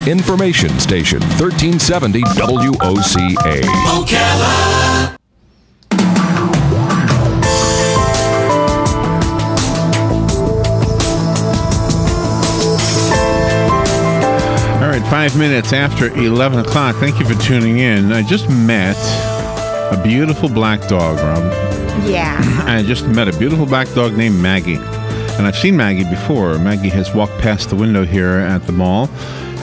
Information Station 1370 WOCA. Ocala. All right, 5 minutes after 11 o'clock. Thank you for tuning in. I just met a beautiful black dog, Rob. Yeah. I just met a beautiful black dog named Maggie. And I've seen Maggie before. Maggie has walked past the window here at the mall.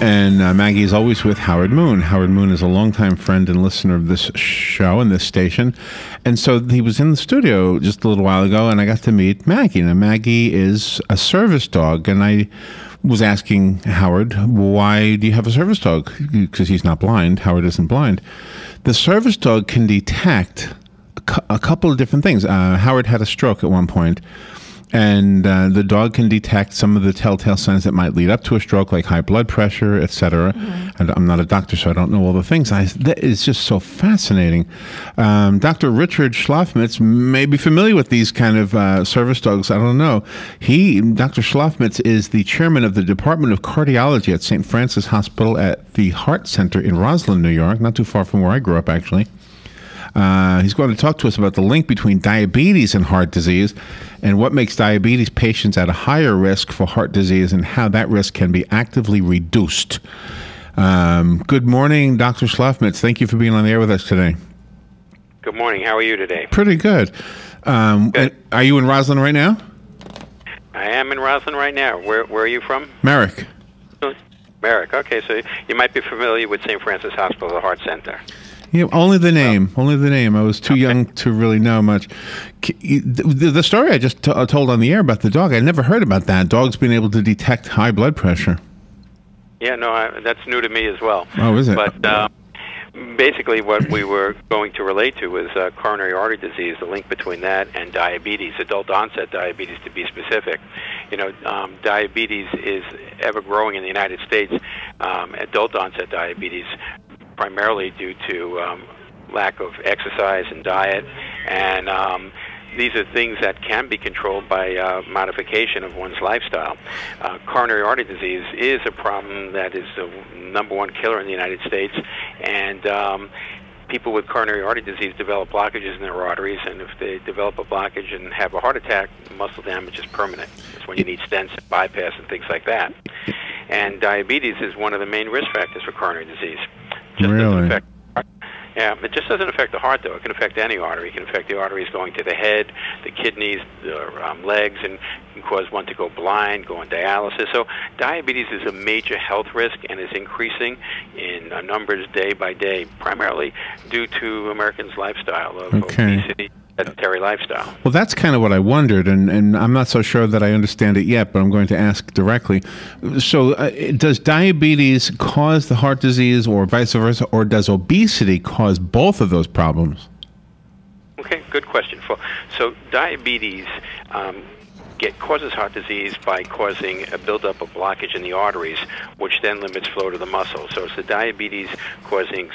And Maggie is always with Howard Moon. Howard Moon is a longtime friend and listener of this show and this station. And so he was in the studio just a little while ago, and I got to meet Maggie. Now, Maggie is a service dog, and I was asking Howard, why do you have a service dog? Because he's not blind. Howard isn't blind. The service dog can detect a couple of different things. Howard had a stroke at one point, and the dog can detect some of the telltale signs that might lead up to a stroke, like high blood pressure, etc. And I'm not a doctor, so I don't know all the things. That is just so fascinating. Dr. Richard Shlofmitz may be familiar with these kind of service dogs. I don't know. Dr. Shlofmitz is the chairman of the Department of Cardiology at St. Francis Hospital at the Heart Center in Roslyn, New York, not too far from where I grew up, actually. He's going to talk to us about the link between diabetes and heart disease and what makes diabetes patients at a higher risk for heart disease and how that risk can be actively reduced. Good morning, Dr. Shlofmitz. Thank you for being on the air with us today. Good morning. How are you today? Pretty good. Good. Are you in Roslyn right now? I am in Roslyn right now. Where are you from? Merrick. Merrick. Okay, so you might be familiar with St. Francis Hospital, the Heart Center. Yeah, only the name. Only the name. I was too young to really know much. The story I just told on the air about the dog, I never heard about that. Dogs being able to detect high blood pressure. Yeah, no, that's new to me as well. Oh, is it? But basically what we were going to relate to was coronary artery disease, the link between that and diabetes, adult onset diabetes to be specific. You know, diabetes is ever growing in the United States, adult onset diabetes, primarily due to lack of exercise and diet, and these are things that can be controlled by modification of one's lifestyle. Coronary artery disease is a problem that is the #1 killer in the United States, and people with coronary artery disease develop blockages in their arteries, and if they develop a blockage and have a heart attack, muscle damage is permanent. It's when you need stents and bypass and things like that. And diabetes is one of the main risk factors for coronary disease. Really? Yeah, it just doesn't affect the heart, though. It can affect any artery. It can affect the arteries going to the head, the kidneys, the legs, and can cause one to go blind, go on dialysis. So diabetes is a major health risk and is increasing in numbers day by day, primarily due to Americans' lifestyle of obesity, sedentary lifestyle. Well, that's kind of what I wondered, and I'm not so sure that I understand it yet, but I'm going to ask directly. So does diabetes cause the heart disease or vice versa, or does obesity cause both of those problems? Okay, good question. So diabetes causes heart disease by causing a buildup of blockage in the arteries, which then limits flow to the muscle. So it's the diabetes causing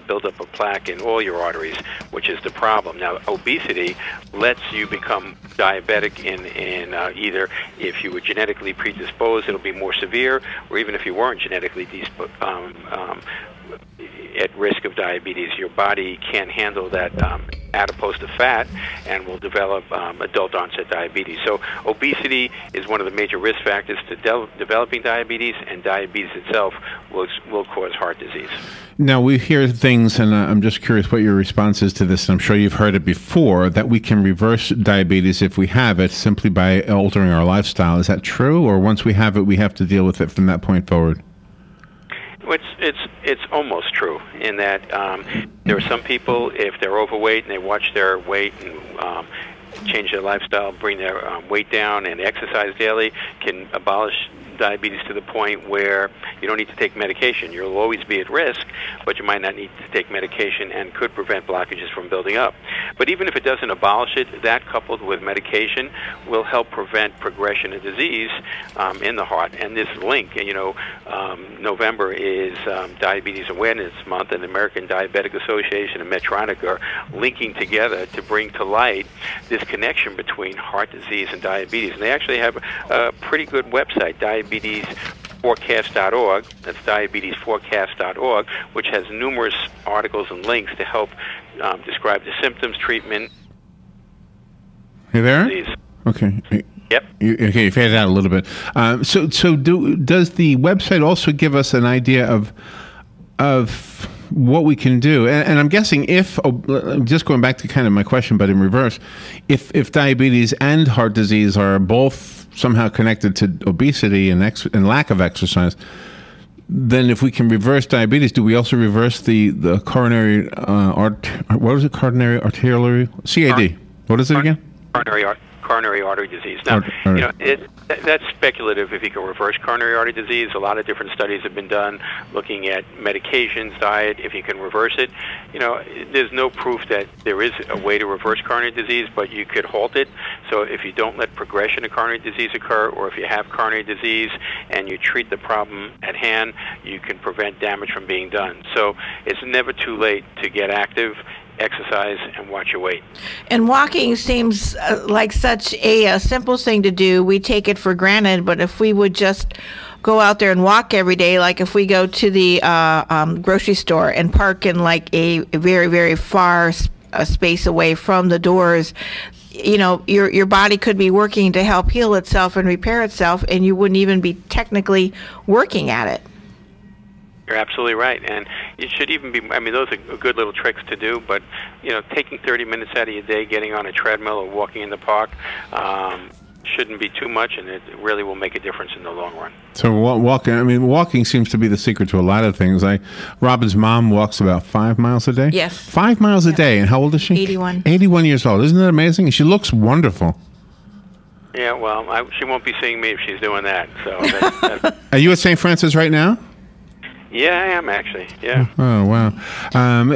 buildup of plaque in all your arteries, which is the problem. Now, obesity lets you become diabetic in either if you were genetically predisposed, it'll be more severe, or even if you weren't genetically at risk of diabetes, your body can't handle that adipose to fat and will develop adult onset diabetes. So obesity is one of the major risk factors to developing diabetes, and diabetes itself will cause heart disease. Now, we hear things, and I'm just curious what your response is to this, and I'm sure you've heard it before, that we can reverse diabetes if we have it simply by altering our lifestyle. Is that true, or once we have it, we have to deal with it from that point forward? It's almost true in that there are some people, if they're overweight and they watch their weight and change their lifestyle, bring their weight down and exercise daily, can abolish diabetes to the point where you don't need to take medication. You'll always be at risk, but you might not need to take medication and could prevent blockages from building up. But even if it doesn't abolish it, that coupled with medication will help prevent progression of disease in the heart. And this link, November is Diabetes Awareness Month, and the American Diabetic Association and Medtronic are linking together to bring to light this connection between heart disease and diabetes. And they actually have a pretty good website, diabetesforecast.org. That's diabetesforecast.org, which has numerous articles and links to help describe the symptoms, treatment. You there? Disease. Okay. Yep. You faded out a little bit. Does the website also give us an idea of what we can do? And I'm guessing just going back to kind of my question, but in reverse, if diabetes and heart disease are both somehow connected to obesity and lack of exercise, then if we can reverse diabetes, do we also reverse the coronary coronary arterial CAD? What is it again? Coronary artery disease. Now, that's speculative if you can reverse coronary artery disease. A lot of different studies have been done looking at medications, diet, if you can reverse it. There's no proof that there is a way to reverse coronary disease, but you could halt it. So if you don't let progression of coronary disease occur, or if you have coronary disease and you treat the problem at hand, you can prevent damage from being done. So it's never too late to get active, exercise, and watch your weight. And walking seems like such a simple thing to do. We take it for granted, but if we would just go out there and walk every day, like if we go to the grocery store and park in like a very, very far space away from the doors, your body could be working to help heal itself and repair itself, and you wouldn't even be technically working at it. You're absolutely right, and it should even be, those are good little tricks to do, but, taking 30 minutes out of your day, getting on a treadmill or walking in the park, shouldn't be too much, and it really will make a difference in the long run. So walking seems to be the secret to a lot of things. Robin's mom walks about 5 miles a day? Yes. 5 miles a day, and how old is she? 81. 81 years old. Isn't that amazing? And she looks wonderful. Yeah, well, she won't be seeing me if she's doing that. So that's Are you at St. Francis right now? Yeah, I am actually. Yeah. Oh, wow.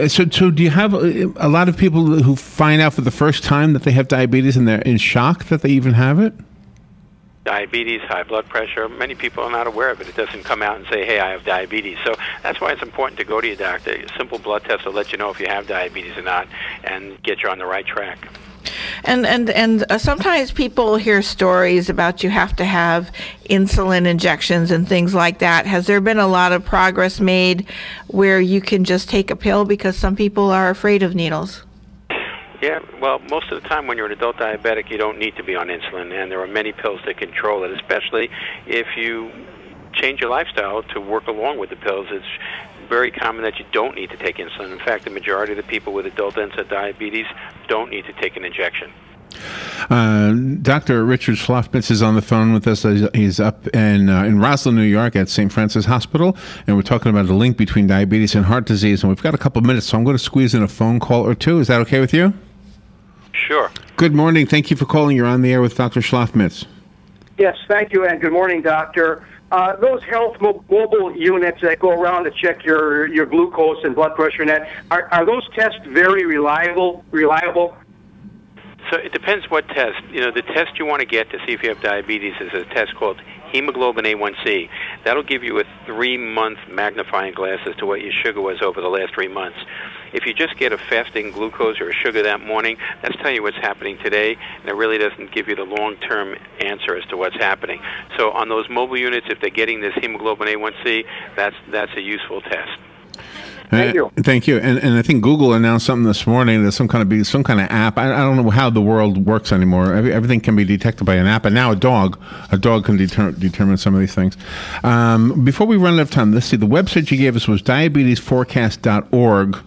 So do you have a lot of people who find out for the first time that they have diabetes and they're in shock that they even have it? Diabetes, high blood pressure. Many people are not aware of it. It doesn't come out and say, "Hey, I have diabetes." So that's why it's important to go to your doctor. A simple blood test will let you know if you have diabetes or not, and get you on the right track. And sometimes people hear stories about you have to have insulin injections and things like that. Has there been a lot of progress made where you can just take a pill, because some people are afraid of needles? Yeah, well, most of the time when you're an adult diabetic, you don't need to be on insulin, and there are many pills that control it, especially if you change your lifestyle to work along with the pills. It's very common that you don't need to take insulin. In fact, the majority of the people with adult onset diabetes don't need to take an injection. Dr. Richard Shlofmitz is on the phone with us. He's up in Roslyn, New York at St. Francis Hospital, and we're talking about the link between diabetes and heart disease, and we've got a couple of minutes, so I'm going to squeeze in a phone call or two. Is that okay with you? Sure. Good morning. Thank you for calling. You're on the air with Dr. Shlofmitz. Yes, thank you, and good morning, doctor. Those health mobile units that go around to check your glucose and blood pressure and that, are those tests very reliable? So it depends what test. The test you want to get to see if you have diabetes is a test called hemoglobin A1C. That'll give you a 3-month magnifying glass as to what your sugar was over the last 3 months. If you just get a fasting glucose or a sugar that morning, that's telling you what's happening today, and it really doesn't give you the long-term answer as to what's happening. So on those mobile units, if they're getting this hemoglobin A1C, that's a useful test. Thank you. Thank you. And I think Google announced something this morning. There's some kind of app. I don't know how the world works anymore. Everything can be detected by an app, and now a dog can determine some of these things. Before we run out of time, let's see. The website you gave us was diabetesforecast.org.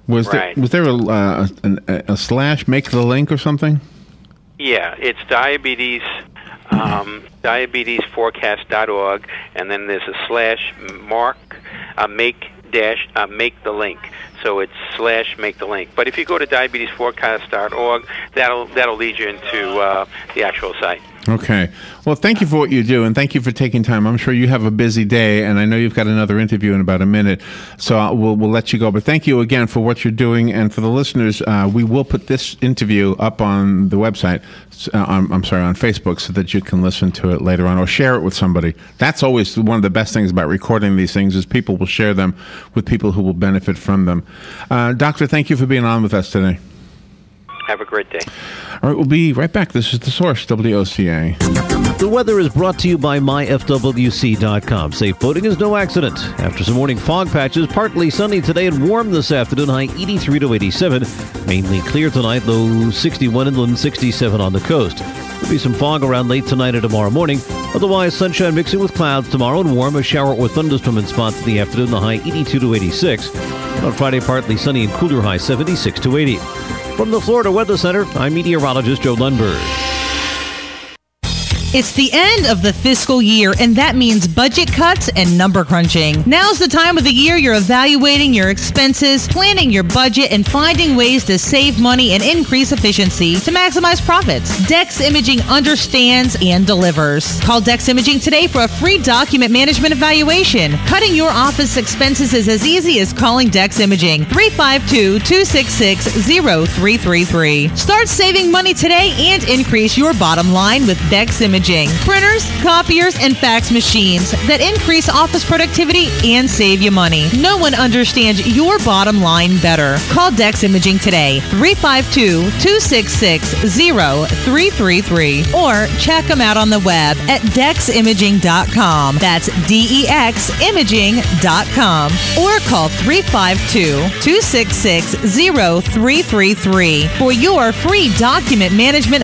Was there a slash make the link or something? Yeah, it's diabetesforecast.org, and then there's a slash make the link. So it's /make the link. But if you go to diabetesforecast.org, that'll lead you into the actual site. Okay. Well, thank you for what you do, and thank you for taking time. I'm sure you have a busy day, and I know you've got another interview in about a minute, so we'll let you go. But thank you again for what you're doing, and for the listeners, we will put this interview up on the website, on Facebook, so that you can listen to it later on or share it with somebody. That's always one of the best things about recording these things, is people will share them with people who will benefit from them. Doctor, thank you for being on with us today. Have a great day. All right, we'll be right back. This is The Source, WOCA. The weather is brought to you by myfwc.com. Safe boating is no accident. After some morning fog patches, partly sunny today and warm this afternoon, high 83 to 87. Mainly clear tonight, low 61 inland, 67 on the coast. There'll be some fog around late tonight and tomorrow morning. Otherwise, sunshine mixing with clouds tomorrow and warm. A shower or thunderstorm in spots in the afternoon, the high 82 to 86. On Friday, partly sunny and cooler, high 76 to 80. From the Florida Weather Center, I'm meteorologist Joe Lundberg. It's the end of the fiscal year, and that means budget cuts and number crunching. Now's the time of the year you're evaluating your expenses, planning your budget, and finding ways to save money and increase efficiency to maximize profits. Dex Imaging understands and delivers. Call Dex Imaging today for a free document management evaluation. Cutting your office expenses is as easy as calling Dex Imaging, 352-266-0333. Start saving money today and increase your bottom line with Dex Imaging. Printers, copiers, and fax machines that increase office productivity and save you money. No one understands your bottom line better. Call Dex Imaging today, 352-266-0333, or check them out on the web at deximaging.com. That's DEXimaging.com. Or call 352-266-0333 for your free document management